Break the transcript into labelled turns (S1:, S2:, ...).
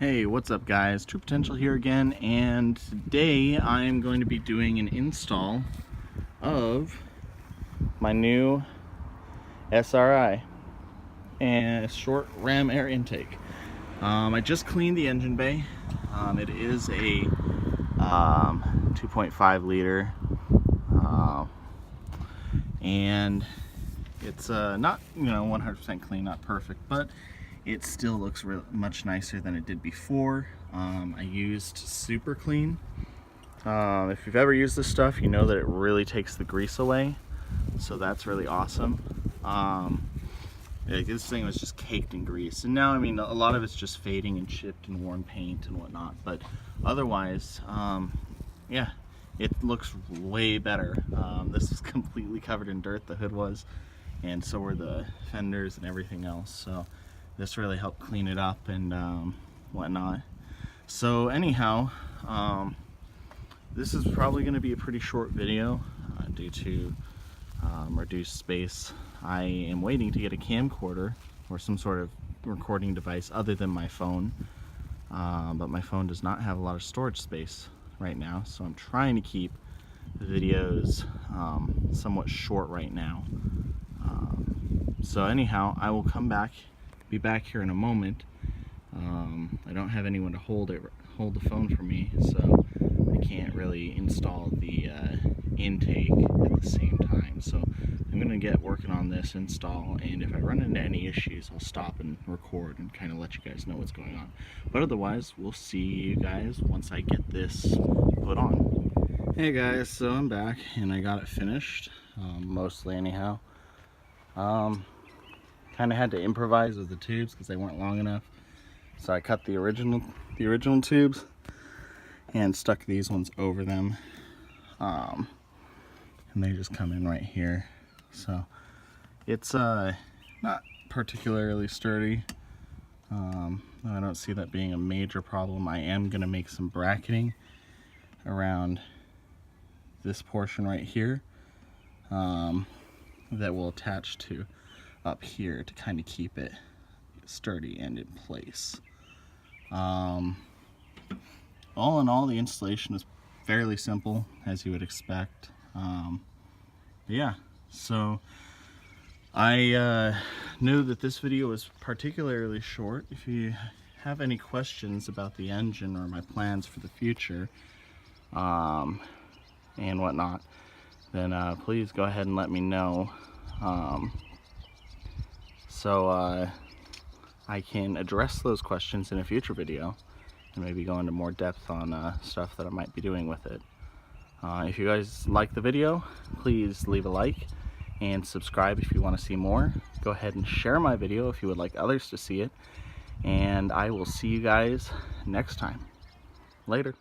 S1: Hey, what's up guys? True Potential here again, and today I'm going to be doing an install of my new SRI and short Ramair intake. I just cleaned the engine bay. It is a 2.5 liter and it's not 100% clean, not perfect, but it still looks much nicer than it did before. I used Super Clean. If you've ever used this stuff, you know that it really takes the grease away, so that's really awesome. This thing was just caked in grease, and now a lot of it's just fading and chipped and worn paint and whatnot, but otherwise yeah, it looks way better. This is completely covered in dirt, the hood was, and so were the fenders and everything else, so this really helped clean it up and whatnot. So anyhow, this is probably going to be a pretty short video due to reduced space. I am waiting to get a camcorder or some sort of recording device other than my phone, but my phone does not have a lot of storage space right now, so I'm trying to keep the videos somewhat short right now. So anyhow, I will be back here in a moment. I don't have anyone to hold the phone for me, so I can't really install the intake at the same time. So I'm gonna get working on this install, and if I run into any issues, I'll stop and record and kind of let you guys know what's going on. But otherwise, we'll see you guys once I get this put on. Hey guys, so I'm back and I got it finished, mostly anyhow. Kind of had to improvise with the tubes because they weren't long enough, so I cut the original tubes and stuck these ones over them, and they just come in right here. So it's not particularly sturdy. I don't see that being a major problem. I am gonna make some bracketing around this portion right here that will attach to up here to kind of keep it sturdy and in place. All in all, the installation is fairly simple, as you would expect. Yeah, so I knew that this video was particularly short. If you have any questions about the engine or my plans for the future and whatnot, then please go ahead and let me know, so I can address those questions in a future video and maybe go into more depth on stuff that I might be doing with it. If you guys like the video, please leave a like and subscribe if you want to see more. Go ahead and share my video if you would like others to see it, and I will see you guys next time. Later.